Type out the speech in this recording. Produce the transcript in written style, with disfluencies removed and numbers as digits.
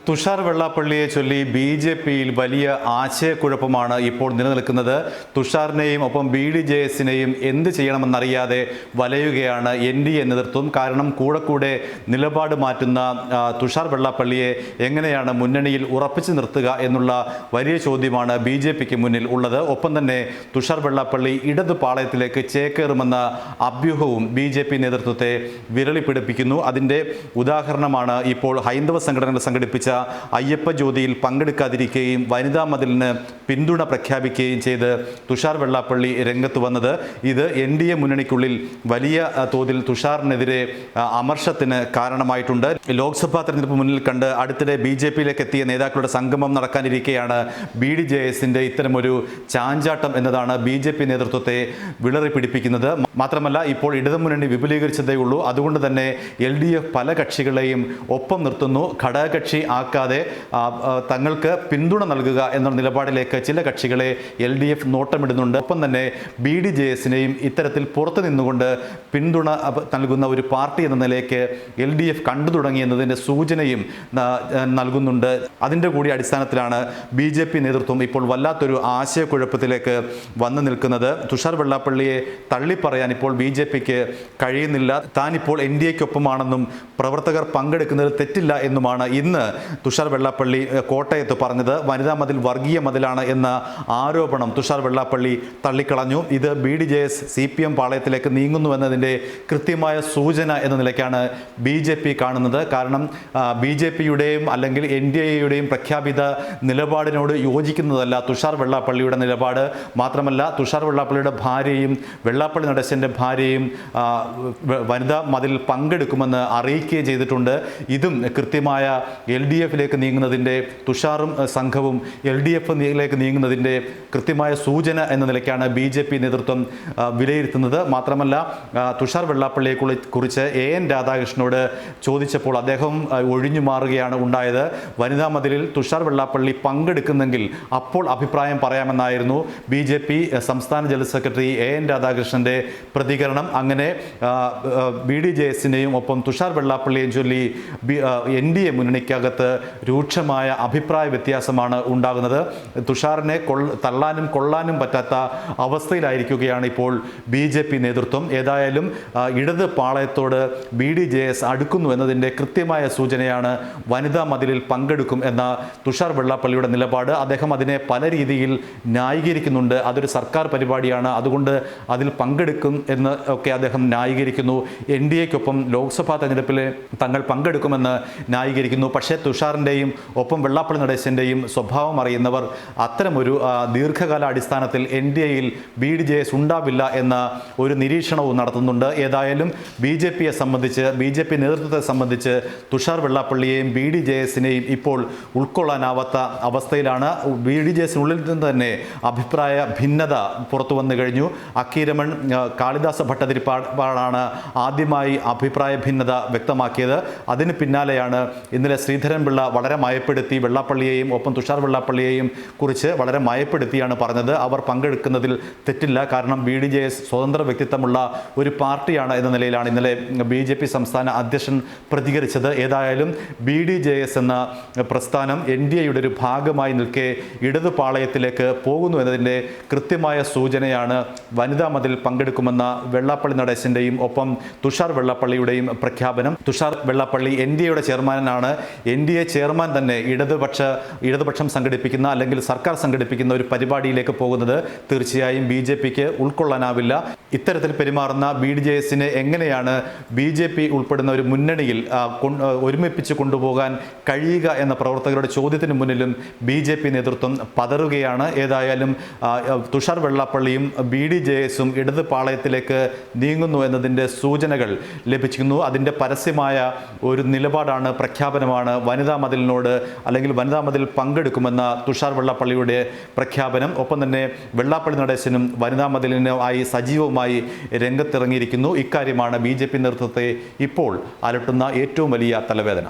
തുഷാർ വെള്ളാപ്പള്ളിയെ ചൊല്ലി ബി.ജെ.പിയിൽ വലിയ ആശയക്കുഴപ്പമാണ് ഇപ്പോൾ നിലനിൽക്കുന്നത്. തുഷാറിനെയും ഒപ്പം ബി.ഡി.ജെ.എസിനെയും എന്ത് ചെയ്യണമെന്നറിയാതെ വലയുകയാണ് എൻ.ഡി.എ നേതൃത്വം. കാരണം കൂടെ നിലപാട് മാറ്റുന്ന തുഷാർ വെള്ളാപ്പള്ളിയെ എങ്ങനെയാണ് മുന്നണിയിൽ ഉറപ്പിച്ചു നിർത്തുക എന്നുള്ള വലിയ ചോദ്യമാണ് ബി.ജെ.പിക്ക് മുന്നിൽ ഉള്ളത്. ഒപ്പം തന്നെ തുഷാർ വെള്ളാപ്പള്ളി ഇടത് പാളയത്തിലേക്ക് ചേക്കേറുമെന്ന അഭ്യൂഹവും ബി.ജെ.പി നേതൃത്വത്തെ വിരളി പിടിപ്പിക്കുന്നു. അതിൻ്റെ ഉദാഹരണമാണ് ഇപ്പോൾ ഹൈന്ദവ സംഘടനകൾ സംഘടിപ്പിച്ച അയ്യപ്പ ജ്യോതിയിൽ പങ്കെടുക്കാതിരിക്കുകയും വനിതാ മതിലിന് പിന്തുണ പ്രഖ്യാപിക്കുകയും ചെയ്ത് തുഷാർ വെള്ളാപ്പള്ളി രംഗത്ത് വന്നത്. ഇത് എൻ.ഡി.എ മുന്നണിക്കുള്ളിൽ വലിയ തോതിൽ തുഷാറിനെതിരെ അമർഷത്തിന് കാരണമായിട്ടുണ്ട്. ലോക്സഭാ തെരഞ്ഞെടുപ്പ് മുന്നിൽ കണ്ട് അടുത്തിടെ ബി.ജെ.പിയിലേക്ക് എത്തിയ നേതാക്കളുടെ സംഗമം നടക്കാനിരിക്കെയാണ് ബി.ഡി.ജെ.എസിൻ്റെ ഇത്തരമൊരു ചാഞ്ചാട്ടം എന്നതാണ് ബി.ജെ.പി നേതൃത്വത്തെ വിളറി പിടിപ്പിക്കുന്നത്. മാത്രമല്ല, ഇപ്പോൾ ഇടതുമുന്നണി വിപുലീകരിച്ചതേ ഉള്ളൂ. അതുകൊണ്ട് തന്നെ എൽ.ഡി.എഫ് പല കക്ഷികളെയും ഒപ്പം നിർത്തുന്നു. ഘടകകക്ഷി ആക്കാതെ തങ്ങൾക്ക് പിന്തുണ നൽകുക എന്ന നിലപാടിലേക്ക് ചില കക്ഷികളെ എൽ.ഡി.എഫ് നോട്ടമിടുന്നുണ്ട്. ഒപ്പം തന്നെ ബി.ഡി.ജെ.എസിനെയും ഇത്തരത്തിൽ പുറത്തു നിന്നുകൊണ്ട് പിന്തുണ നൽകുന്ന ഒരു പാർട്ടി എന്ന നിലയ്ക്ക് എൽ.ഡി.എഫ് കണ്ടു തുടങ്ങിയെന്നതിൻ്റെ സൂചനയും നൽകുന്നുണ്ട്. അതിൻ്റെ കൂടി അടിസ്ഥാനത്തിലാണ് ബി.ജെ.പി നേതൃത്വം ഇപ്പോൾ വല്ലാത്തൊരു ആശയക്കുഴപ്പത്തിലേക്ക് വന്നു നിൽക്കുന്നത്. തുഷാർ വെള്ളാപ്പള്ളിയെ തള്ളിപ്പറയാൻ ഇപ്പോൾ ബി.ജെ.പിക്ക് കഴിയുന്നില്ല. താനിപ്പോൾ എൻ.ഡി.എക്കൊപ്പമാണെന്നും പ്രവർത്തകർ പങ്കെടുക്കുന്നത് തെറ്റില്ല എന്നുമാണ് ഇന്ന് തുഷാർ വെള്ളാപ്പള്ളി കോട്ടയത്ത് പറഞ്ഞത്. വനിതാ മതിൽ വർഗീയ മതിലാണ് എന്ന ആരോപണം തുഷാർ വെള്ളാപ്പള്ളി തള്ളിക്കളഞ്ഞു. ഇത് ബി.ഡി.ജെ.എസ് CPM പാളയത്തിലേക്ക് നീങ്ങുന്നു എന്നതിൻ്റെ കൃത്യമായ സൂചന എന്ന നിലയ്ക്കാണ് ബി.ജെ.പി കാണുന്നത്. കാരണം ബി.ജെ.പിയുടെയും അല്ലെങ്കിൽ എൻ.ഡി.എയുടെയും പ്രഖ്യാപിത നിലപാടിനോട് യോജിക്കുന്നതല്ല തുഷാർ വെള്ളാപ്പള്ളിയുടെ നിലപാട്. മാത്രമല്ല, തുഷാർ വെള്ളാപ്പള്ളിയുടെ ഭാര്യയും വെള്ളാപ്പള്ളി നടേശൻ്റെ ഭാര്യയും വനിതാ മതിൽ പങ്കെടുക്കുമെന്ന് അറിയിക്കുകയും ചെയ്തിട്ടുണ്ട്. ഇതും കൃത്യമായ എൽ.ഡി.എഫിലേക്ക് നീങ്ങുന്നതിൻ്റെ, തുഷാറും സംഘവും എൽ.ഡി.എഫിലേക്ക് നീങ്ങുന്നതിൻ്റെ കൃത്യമായ സൂചന എന്ന നിലയ്ക്കാണ് ബി.ജെ.പി നേതൃത്വം വിലയിരുത്തുന്നത്. മാത്രമല്ല, തുഷാർ വെള്ളാപ്പള്ളിയെ കുറിച്ച് A.N. രാധാകൃഷ്ണനോട് ചോദിച്ചപ്പോൾ അദ്ദേഹം ഒഴിഞ്ഞു മാറുകയാണ് ഉണ്ടായത്. വനിതാ മതിലിൽ തുഷാർ വെള്ളാപ്പള്ളി പങ്കെടുക്കുന്നെങ്കിൽ അപ്പോൾ അഭിപ്രായം പറയാമെന്നായിരുന്നു ബി.ജെ.പി സംസ്ഥാന ജനറൽ സെക്രട്ടറി A.N. രാധാകൃഷ്ണൻ്റെ പ്രതികരണം. അങ്ങനെ ബി.ഡി.ജെ.എസിനെയും ഒപ്പം തുഷാർ വെള്ളാപ്പള്ളിയെയും ചൊല്ലി എൻ.ഡി.എ മുന്നണിക്കകത്ത് രൂക്ഷമായ അഭിപ്രായ വ്യത്യാസമാണ് ഉണ്ടാകുന്നത്. തുഷാറിനെ തള്ളാനും കൊള്ളാനും പറ്റാത്ത അവസ്ഥയിലായിരിക്കുകയാണ് ഇപ്പോൾ ബി.ജെ.പി നേതൃത്വം. ഏതായാലും ഇടത് പാളയത്തോട് ബി.ഡി.ജെ.എസ് അടുക്കുന്നു എന്നതിൻ്റെ കൃത്യമായ സൂചനയാണ് വനിതാ മതിലിൽ പങ്കെടുക്കും എന്ന തുഷാർ വെള്ളാപ്പള്ളിയുടെ നിലപാട്. അദ്ദേഹം അതിനെ പല രീതിയിൽ ന്യായീകരിക്കുന്നുണ്ട്. അതൊരു സർക്കാർ പരിപാടിയാണ്, അതുകൊണ്ട് അതിൽ പങ്കെടുക്കും എന്ന് ഒക്കെ അദ്ദേഹം ന്യായീകരിക്കുന്നു. എൻ.ഡി.എക്കൊപ്പം ലോക്സഭാ തെരഞ്ഞെടുപ്പിൽ തങ്ങൾ പങ്കെടുക്കുമെന്ന് ന്യായീകരിക്കുന്നു. പക്ഷേ തുഷാറിൻ്റെയും ഒപ്പം വെള്ളാപ്പള്ളി നടേശൻ്റെയും സ്വഭാവം അറിയുന്നവർ അത്തരമൊരു ദീർഘകാല അടിസ്ഥാനത്തിൽ എൻ.ഡി.എയിൽ ബി.ഡി.ജെ.എസ് ഉണ്ടാവില്ല എന്ന ഒരു നിരീക്ഷണവും നടത്തുന്നുണ്ട്. ഏതായാലും ബി.ജെ.പിയെ സംബന്ധിച്ച്, ബി.ജെ.പി നേതൃത്വത്തെ സംബന്ധിച്ച് തുഷാർ വെള്ളാപ്പള്ളിയെയും ബി.ഡി.ജെ.എസിനെയും ഇപ്പോൾ ഉൾക്കൊള്ളാനാവാത്ത അവസ്ഥയിലാണ്. ബി.ഡി.ജെ.എസിനുള്ളിൽ നിന്ന് തന്നെ അഭിപ്രായ ഭിന്നത പുറത്തു വന്നു കഴിഞ്ഞു. അക്കീരമൺ കാളിദാസ ഭട്ടതിരിപ്പാടാണ് ആദ്യമായി അഭിപ്രായ ഭിന്നത വ്യക്തമാക്കിയത്. അതിന് പിന്നാലെയാണ് ഇന്നലെ ശ്രീധരൻപിള്ള വളരെ മയപ്പെടുത്തി വെള്ളാപ്പള്ളിയെയും ഒപ്പം തുഷാർ വെള്ളാപ്പള്ളിയെയും കുറിച്ച് വളരെ മയപ്പെടുത്തിയാണ് പറഞ്ഞത്. അവർ പങ്കെടുക്കുന്നതിൽ തെറ്റില്ല, കാരണം ബി.ഡി.ജെ.എസ് സ്വതന്ത്ര വ്യക്തിത്വമുള്ള ഒരു പാർട്ടിയാണ് എന്ന നിലയിലാണ് ഇന്നലെ ബി.ജെ.പി സംസ്ഥാന അധ്യക്ഷൻ പ്രതികരിച്ചത്. ഏതായാലും ബി.ഡി.ജെ.എസ് എന്ന പ്രസ്ഥാനം എൻ.ഡി.എയുടെ ഒരു ഭാഗമായി നിൽക്കെ ഇടതു പാളയത്തിലേക്ക് പോകുന്നു എന്നതിൻ്റെ കൃത്യമായ സൂചനയാണ് വനിതാ മതിൽ പങ്കെടുക്കുമെന്ന വെള്ളാപ്പള്ളി നടേശൻ്റെയും ഒപ്പം തുഷാർ വെള്ളാപ്പള്ളിയുടെയും പ്രഖ്യാപനം. തുഷാർ വെള്ളാപ്പള്ളി എൻ.ഡി.എയുടെ ചെയർമാനാണ്. എൻ.ഡി.എ ചെയർമാൻ തന്നെ ഇടതുപക്ഷം സംഘടിപ്പിക്കുന്ന അല്ലെങ്കിൽ സർക്കാർ സംഘടിപ്പിക്കുന്ന ഒരു പരിപാടിയിലേക്ക് പോകുന്നത് തീർച്ചയായും ബി.ജെ.പിക്ക് ഉൾക്കൊള്ളാനാവില്ല. ഇത്തരത്തിൽ പെരുമാറുന്ന ബി.ഡി.ജെ.എസിനെ എങ്ങനെയാണ് ബി.ജെ.പി ഉൾപ്പെടുന്ന ഒരു മുന്നണിയിൽ ഒരുമിപ്പിച്ച് കൊണ്ടുപോകാൻ കഴിയുക എന്ന പ്രവർത്തകരുടെ ചോദ്യത്തിന് മുന്നിലും ബി.ജെ.പി നേതൃത്വം പതറുകയാണ്. ഏതായാലും തുഷാർ വെള്ളാപ്പള്ളിയും ബി.ഡി.ജെ.എസും ഇടത് പാളയത്തിലേക്ക് നീങ്ങുന്നു എന്നതിൻ്റെ സൂചനകൾ ലഭിക്കുന്നു. അതിൻ്റെ പരസ്യമായ ഒരു നിലപാടാണ്, പ്രഖ്യാപനമാണ് വനിതാ മതിലിനോട് അല്ലെങ്കിൽ വനിതാ മതിൽ പങ്കെടുക്കുമെന്ന തുഷാർ വെള്ളാപ്പള്ളിയുടെ പ്രഖ്യാപനം. ഒപ്പം തന്നെ വെള്ളാപ്പള്ളി നടേശനും വനിതാ മതിലിനായി സജീവമായി രംഗത്തിറങ്ങിയിരിക്കുന്നു. ഇക്കാര്യമാണ് ബി.ജെ.പി നേതൃത്വത്തെ ഇപ്പോൾ അലട്ടുന്ന ഏറ്റവും വലിയ തലവേദന.